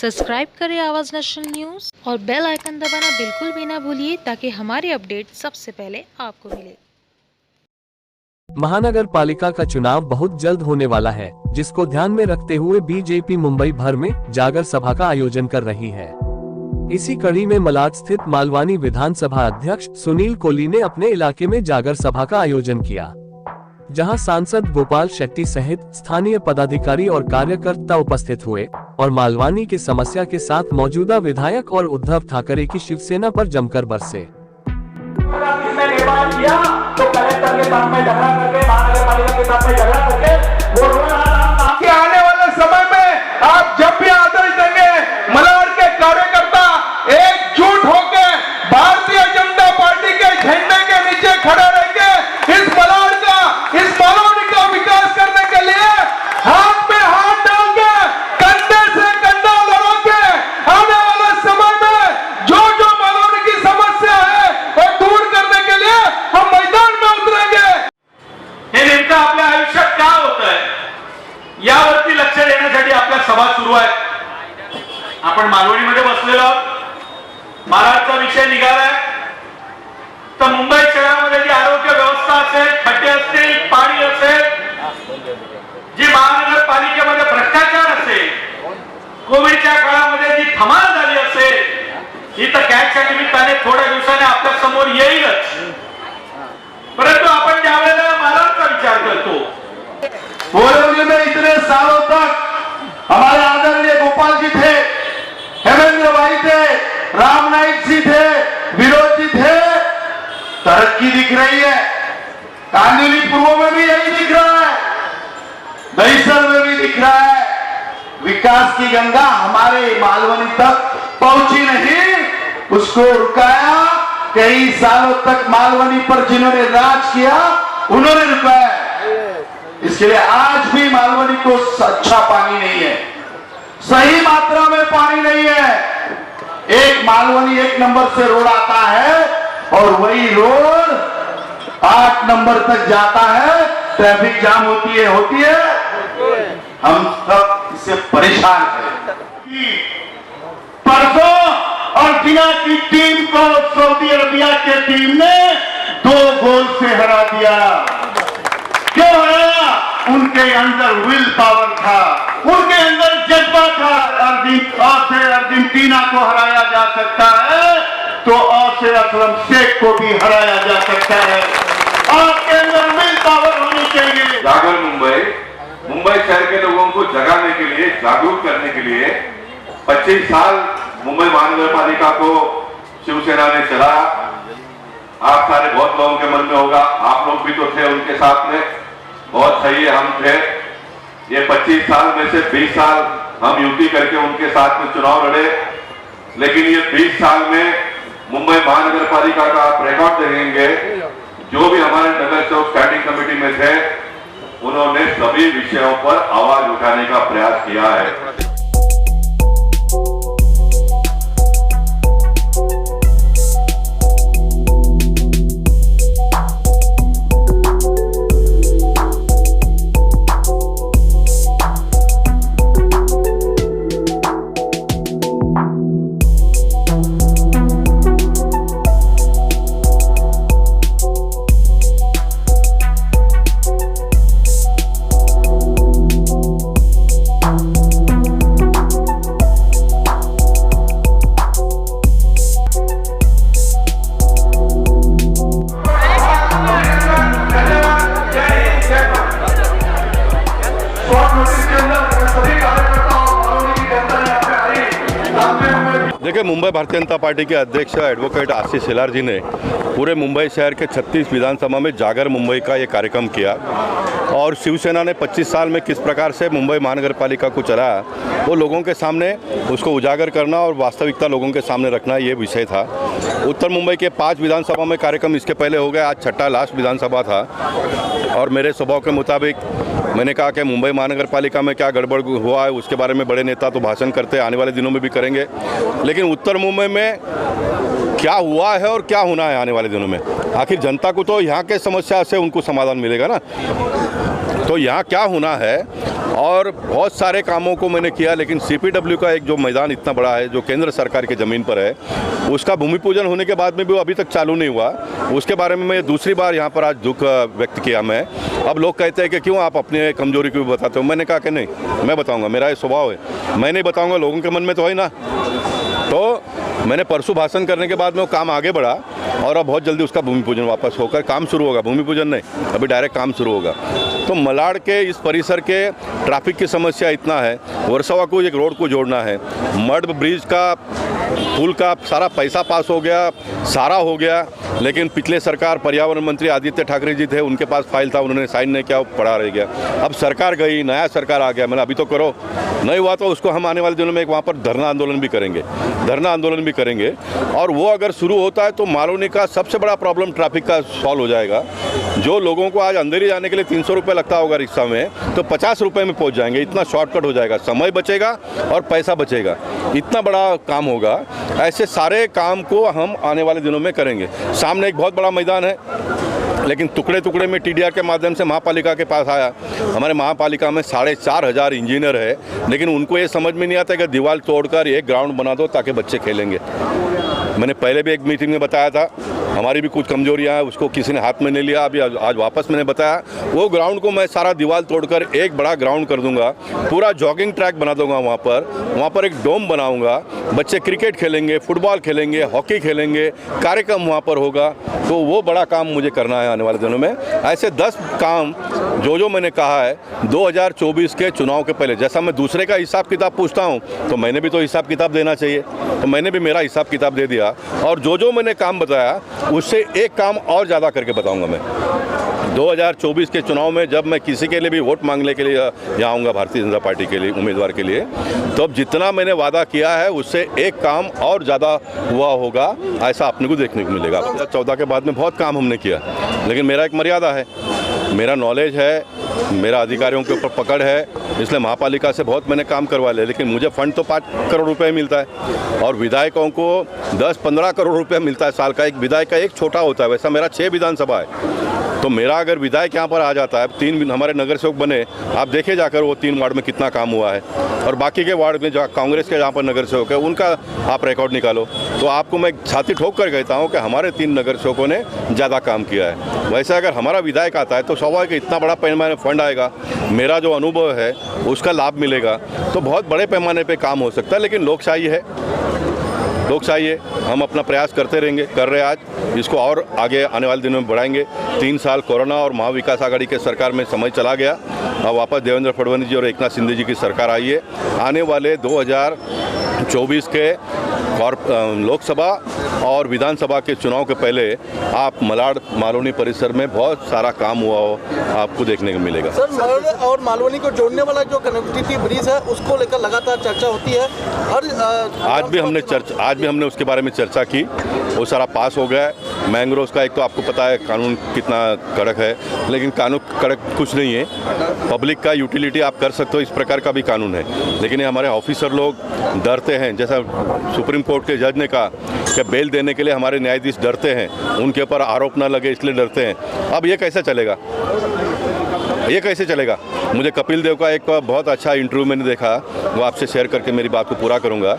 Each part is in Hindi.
सब्सक्राइब करें आवाज़ नेशनल न्यूज़ और बेल आइकन दबाना बिल्कुल भी ना भूलिए ताकि हमारे अपडेट सबसे पहले आपको मिले। महानगर पालिका का चुनाव बहुत जल्द होने वाला है, जिसको ध्यान में रखते हुए बीजेपी मुंबई भर में जागर सभा का आयोजन कर रही है। इसी कड़ी में मलाड स्थित मालवानी विधानसभा अध्यक्ष सुनील कोली ने अपने इलाके में जागर सभा का आयोजन किया, जहां सांसद गोपाल शेट्टी सहित स्थानीय पदाधिकारी और कार्यकर्ता उपस्थित हुए और मालवानी की समस्या के साथ मौजूदा विधायक और उद्धव ठाकरे की शिवसेना पर जमकर बरसे। निर्माण किया तो कलेक्टर के साथ में झगड़ा करके, महानगर पालिका के साथ में झगड़ा करके वो कि आने वाले समय में आप जब भी आदेश देंगे, मलाड के कार्यकर्ता एकजुट होकर भारतीय जनता पार्टी के झंडे के नीचे खड़े रहेंगे। इस मलाड का, इस कॉलोनी का विकास करने के लिए हाथ में हाथ डाल के, कंधे से कंधा लगा के आने वाले समय में जो जो कॉलोनी की समस्या है वो दूर करने के लिए हम मैदान में उतरेंगे। हे नेमकं आपल्या आयुष्यात काय होत आहे यावरती लक्ष देण्यासाठी आपल्या सभा सुरू आहे। आपण मालवणीमध्ये बसलेलो आहोत, महाराजचा विषय निघालाय तर मुंबई शहरामध्ये जी आरोग्य व्यवस्था असेल, खड्डे असतील, पाणी असेल, जी महानगरपालिकेमध्ये भ्रष्टाचार असेल, कोविडच्या काळामध्ये जी धमाल झाली असेल, ही तर कॅचच्या निमित्ताने थोड्या दिवसाने आपल्या समोर येईलच। परंतु आपण ज्यावेळेला महाराजचा विचार करतो, बोरिवली में इतने सालों तक हमारे आदरणीय गोपाल जी थे, हेमेंद्र भाई थे, राम नाईक जी थे, विनोद जी थे, तरक्की दिख रही है। कांदिवली पूर्व में भी यही दिख रहा है, दहिसर में भी दिख रहा है। विकास की गंगा हमारे मालवनी तक पहुंची नहीं, उसको रुकाया। कई सालों तक मालवनी पर जिन्होंने राज किया उन्होंने रुकाया। इसके लिए आज भी मालवनी को अच्छा पानी नहीं है, सही मात्रा में पानी नहीं है। एक मालवनी 1 नंबर से रोड आता है और वही रोड 8 नंबर तक जाता है, ट्रैफिक जाम होती है। हम सब इससे परेशान हैं। परसों अर्जेंटीना की टीम को सऊदी अरबिया के टीम ने 2 गोल से हरा दिया। क्यों हराया? उनके अंदर विल पावर था, उनके अंदर जज्बा था। अर्जेंटीना को हराया जा सकता है तो से असलम शेख को भी हराया जा सकता है। आपके अंदर विल पावर होनी चाहिए। जागर मुंबई शहर के लोगों को जगाने के लिए, जागरूक करने के लिए 25 साल मुंबई महानगर पालिका को शिवसेना ने चलाया। आप सारे बहुत लोगों के मन में होगा, आप लोग भी तो थे उनके साथ में, बहुत सही है, हम थे। ये 25 साल में से 20 साल हम युति करके उनके साथ में चुनाव लड़े, लेकिन ये 20 साल में मुंबई महानगर पालिका का आप रिकॉर्ड देखेंगे, जो भी हमारे नगर चौक स्टैंडिंग कमेटी में थे उन्होंने सभी विषयों पर आवाज उठाने का प्रयास किया है। देखिए, मुंबई भारतीय जनता पार्टी के अध्यक्ष एडवोकेट आशीष शेलार जी ने पूरे मुंबई शहर के 36 विधानसभा में जागर मुंबई का ये कार्यक्रम किया और शिवसेना ने 25 साल में किस प्रकार से मुंबई महानगर पालिका को चलाया वो लोगों के सामने उसको उजागर करना और वास्तविकता लोगों के सामने रखना ये विषय था। उत्तर मुंबई के 5 विधानसभा में कार्यक्रम इसके पहले हो गए, आज छठा लास्ट विधानसभा था और मेरे स्वभाव के मुताबिक मैंने कहा कि मुंबई महानगर पालिका में क्या गड़बड़ हुआ है उसके बारे में बड़े नेता तो भाषण करते, आने वाले दिनों में भी करेंगे, लेकिन उत्तर मुंबई में क्या हुआ है और क्या होना है आने वाले दिनों में, आखिर जनता को तो यहाँ के समस्या से उनको समाधान मिलेगा ना। तो यहाँ क्या होना है और बहुत सारे कामों को मैंने किया, लेकिन CPW का एक जो मैदान इतना बड़ा है जो केंद्र सरकार की ज़मीन पर है, उसका भूमि पूजन होने के बाद में भी वो अभी तक चालू नहीं हुआ। उसके बारे में मैं दूसरी बार यहाँ पर आज दुख व्यक्त किया मैं। अब लोग कहते हैं कि क्यों आप अपने कमजोरी क्यों बताते हो। मैंने कहा कि नहीं, मैं बताऊँगा, मेरा ये स्वभाव है, मैं नहीं बताऊँगा, लोगों के मन में तो है ना। तो मैंने परसों भाषण करने के बाद में वो काम आगे बढ़ा और अब बहुत जल्दी उसका भूमि पूजन वापस होकर काम शुरू होगा। भूमि पूजन नहीं, अभी डायरेक्ट काम शुरू होगा। तो मलाड के इस परिसर के ट्रैफिक की समस्या इतना है, वर्सोवा को एक रोड को जोड़ना है, मड ब्रिज का पुल का सारा पैसा पास हो गया, सारा हो गया, लेकिन पिछले सरकार पर्यावरण मंत्री आदित्य ठाकरे जी थे, उनके पास फाइल था, उन्होंने साइन नहीं किया, वो पड़ा रह गया। अब सरकार गई, नया सरकार आ गया, मैंने अभी तो करो, नहीं हुआ तो उसको हम आने वाले दिनों में एक वहाँ पर धरना आंदोलन भी करेंगे। और वो अगर शुरू होता है तो मालूनी का सबसे बड़ा प्रॉब्लम ट्रैफिक का सॉल्व हो जाएगा। जो लोगों को आज अंदर ही जाने के लिए 300 रुपये लगता होगा रिक्शा में, तो 50 रुपये में पहुँच जाएंगे। इतना शॉर्टकट हो जाएगा, समय बचेगा और पैसा बचेगा, इतना बड़ा काम होगा। ऐसे सारे काम को हम आने वाले दिनों में करेंगे। सामने एक बहुत बड़ा मैदान है, लेकिन टुकड़े टुकड़े में TDR के माध्यम से महापालिका के पास आया। हमारे महापालिका में 4,500 इंजीनियर है, लेकिन उनको ये समझ में नहीं आता कि दीवार तोड़कर एक ग्राउंड बना दो ताकि बच्चे खेलेंगे। मैंने पहले भी एक मीटिंग में बताया था, हमारी भी कुछ कमजोरियां हैं, उसको किसी ने हाथ में नहीं लिया। अभी आज वापस मैंने बताया, वो ग्राउंड को मैं सारा दीवार तोड़कर एक बड़ा ग्राउंड कर दूंगा, पूरा जॉगिंग ट्रैक बना दूंगा। वहाँ पर एक डोम बनाऊंगा, बच्चे क्रिकेट खेलेंगे, फुटबॉल खेलेंगे, हॉकी खेलेंगे, कार्यक्रम वहाँ पर होगा। तो वो बड़ा काम मुझे करना है आने वाले दिनों में। ऐसे 10 काम जो मैंने कहा है 2024 के चुनाव के पहले। जैसा मैं दूसरे का हिसाब किताब पूछता हूँ, तो मैंने भी तो हिसाब किताब देना चाहिए, तो मैंने भी मेरा हिसाब किताब दे दिया। और जो मैंने काम बताया उससे एक काम और ज़्यादा करके बताऊंगा मैं 2024 के चुनाव में। जब मैं किसी के लिए भी वोट मांगने के लिए यहाँ आऊँगा, भारतीय जनता पार्टी के लिए उम्मीदवार के लिए, तो अब जितना मैंने वादा किया है उससे एक काम और ज़्यादा हुआ होगा, ऐसा आपने को देखने को मिलेगा। 2014 के बाद में बहुत काम हमने किया, लेकिन मेरा एक मर्यादा है, मेरा नॉलेज है, मेरा अधिकारियों के ऊपर पकड़ है, इसलिए महापालिका से बहुत मैंने काम करवा लिया। लेकिन मुझे फंड तो 5 करोड़ रुपए मिलता है और विधायकों को 10-15 करोड़ रुपए मिलता है साल का। एक विधायक का एक छोटा होता है, वैसा मेरा 6 विधानसभा है। तो मेरा अगर विधायक यहाँ पर आ जाता है, 3 हमारे नगर सेवक बने, आप देखे जाकर वो 3 वार्ड में कितना काम हुआ है, और बाकी के वार्ड में जहाँ कांग्रेस के जहाँ पर नगर सेवक है उनका आप रिकॉर्ड निकालो, तो आपको मैं छाती ठोक कर कहता हूँ कि हमारे 3 नगर सेवकों ने ज़्यादा काम किया है। वैसे अगर हमारा विधायक आता है तो स्वाभाविक इतना बड़ा पैमाने फंड आएगा, मेरा जो अनुभव है उसका लाभ मिलेगा, तो बहुत बड़े पैमाने पर काम हो सकता है। लेकिन लोकशाही है, हम अपना प्रयास करते रहेंगे, कर रहे आज, इसको और आगे आने वाले दिनों में बढ़ाएंगे। 3 साल कोरोना और महाविकास आघाड़ी के सरकार में समय चला गया, अब वापस देवेंद्र फडणवीस जी और एकनाथ शिंदे जी की सरकार आई है। आने वाले 2024 के लोकसभा और विधानसभा के चुनाव के पहले आप मलाड मालवनी परिसर में बहुत सारा काम हुआ हो आपको देखने को मिलेगा। सर, मलाड और मालवनी को जोड़ने वाला जो कनेक्टिविटी ब्रिज है उसको लेकर लगातार चर्चा होती है। आज भी हमने उसके बारे में चर्चा की, वो सारा पास हो गया है। मैंग्रोव्स का एक तो आपको पता है कानून कितना कड़क है, लेकिन कानून कड़क कुछ नहीं है। पब्लिक का यूटिलिटी आप कर सकते हो, इस प्रकार का भी कानून है, लेकिन ये हमारे ऑफिसर लोग डरते हैं। जैसा सुप्रीम कोर्ट के जज ने कहा कि बेल देने के लिए हमारे न्यायाधीश डरते हैं, उनके ऊपर आरोप न लगे इसलिए डरते हैं। अब ये कैसे चलेगा? मुझे कपिल देव का एक बहुत अच्छा इंटरव्यू मैंने देखा, वो आपसे शेयर करके मेरी बात को पूरा करूंगा।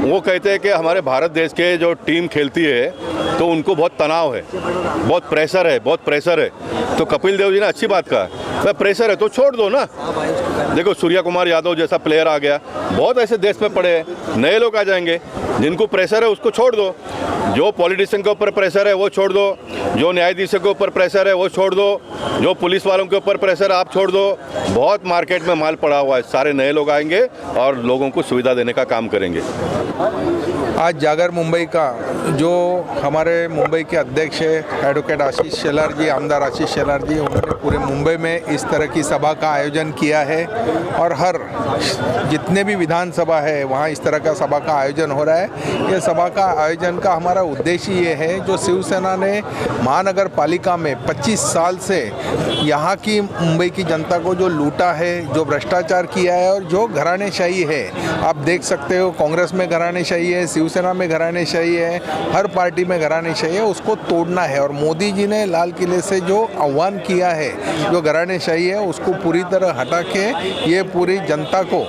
वो कहते हैं कि हमारे भारत देश के जो टीम खेलती है तो उनको बहुत तनाव है, बहुत प्रेशर है। तो कपिल देव जी ने अच्छी बात कहा, भाई प्रेशर है तो छोड़ दो ना। देखो सूर्या कुमार यादव जैसा प्लेयर आ गया, बहुत ऐसे देश में पड़े हैं, नए लोग आ जाएंगे। जिनको प्रेशर है उसको छोड़ दो, जो पॉलिटिशियन के ऊपर प्रेशर है वो छोड़ दो, जो न्यायाधीशों के ऊपर प्रेशर है वो छोड़ दो, जो पुलिस वालों के ऊपर प्रेशर है आप छोड़ दो। बहुत मार्केट में माल पड़ा हुआ है, सारे नए लोग आएंगे और लोगों को सुविधा देने का काम करेंगे। आज जागर मुंबई का जो हमारे मुंबई के अध्यक्ष है एडवोकेट आशीष शेलार जी, आमदार आशीष शेलार जी, उन्होंने पूरे मुंबई में इस तरह की सभा का आयोजन किया है और हर जितने भी विधानसभा है वहाँ इस तरह का सभा का आयोजन हो रहा है। है। ये सभा का आयोजन का हमारा उद्देश्य ये है, जो शिवसेना ने महानगर पालिका में 25 साल से यहाँ की मुंबई की जनता को जो लूटा है, जो भ्रष्टाचार किया है और जो घरानेशाही है, आप देख सकते हो कांग्रेस में घरानेशाही है, शिवसेना में घरानेशाही है, हर पार्टी में घरानेशाही है, उसको तोड़ना है। और मोदी जी ने लाल किले से जो आह्वान किया है, जो घरानेशाही है उसको पूरी तरह हटा के ये पूरी जनता को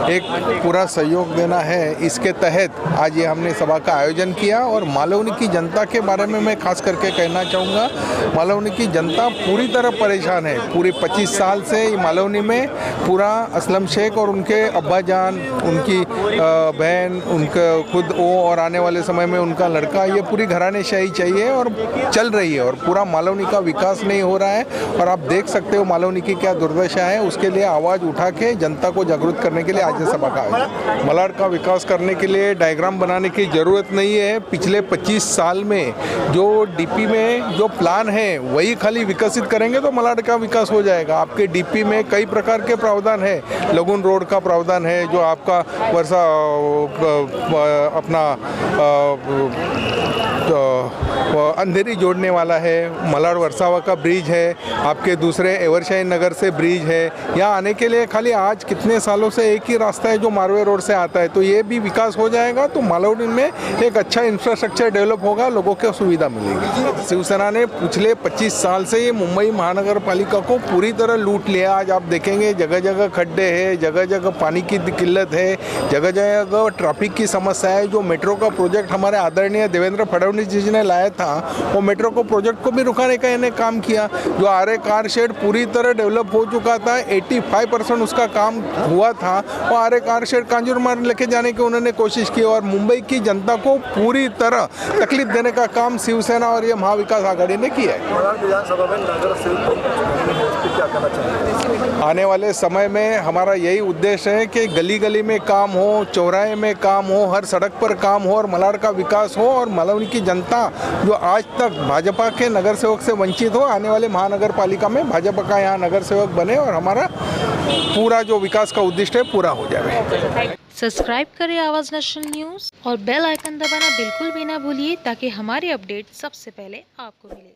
एक पूरा सहयोग देना है। इसके तहत आज ये हमने सभा का आयोजन किया। और मालवनी की जनता के बारे में मैं खास करके कहना चाहूँगा, मालवनी की जनता पूरी तरह परेशान है। पूरे 25 साल से मालवनी में पूरा असलम शेख और उनके अब्बा जान, उनकी बहन, उनका खुद वो और आने वाले समय में उनका लड़का, ये पूरी घरानेशाही चाहिए और चल रही है। और पूरा मालवनी का विकास नहीं हो रहा है। और आप देख सकते हो मालवनी की क्या दुर्दशा है। उसके लिए आवाज़ उठा के जनता को जागरूक करने के लिए आज सभा का आयोजन। मलाड का विकास करने के लिए डायग्राम बनाने की ज़रूरत नहीं है। पिछले 25 साल में जो डीपी में जो प्लान है वही खाली विकसित करेंगे तो मलाड का विकास हो जाएगा। आपके डीपी में कई प्रकार के प्रावधान है। लगुन रोड का प्रावधान है, जो आपका वर्षा अपना अंधेरी जोड़ने वाला है। मलाड वर्सावा का ब्रिज है, आपके दूसरे एवरशाही नगर से ब्रिज है। यहाँ आने के लिए खाली आज कितने सालों से एक ही रास्ता है जो मारवे रोड से आता है। तो ये भी विकास हो जाएगा तो मालवनी में एक अच्छा इंफ्रास्ट्रक्चर डेवलप होगा, लोगों को सुविधा मिलेगी। शिवसेना ने पिछले 25 साल से ये मुंबई महानगर पालिका को पूरी तरह लूट लिया। आज आप देखेंगे जगह जगह खड्डे हैं, जगह जगह पानी की किल्लत है, जगह जगह ट्रैफिक की समस्या है। जो मेट्रो का प्रोजेक्ट हमारे आदरणीय देवेंद्र फडणवीस जी ने लाया था, वो मेट्रो को प्रोजेक्ट को भी रुकाने का इन्हें काम किया। जो आर्य कार शेड पूरी तरह डेवलप हो चुका था, 85% उसका काम हुआ था, वो आर्य कार शेड कांजूरमार्ग लेके जाने की उन्होंने कोशिश की। और मुंबई की जनता को पूरी तरह तकलीफ देने का काम शिवसेना और ये महाविकास आघाड़ी ने किया है। आने वाले समय में हमारा यही उद्देश्य है कि गली गली में काम हो, चौराहे में काम हो, हर सड़क पर काम हो और मलाड का विकास हो। और मालवनी की जनता जो आज तक भाजपा के नगर सेवक से वंचित हो, आने वाले महानगर पालिका में भाजपा का यहाँ नगर सेवक बने और हमारा पूरा जो विकास का उद्देश्य है पूरा हो जाए। सब्सक्राइब करें आवाज नेशनल न्यूज़ और बेल आइकन दबाना बिल्कुल भी ना भूलिए, ताकि हमारे अपडेट सबसे पहले आपको मिले।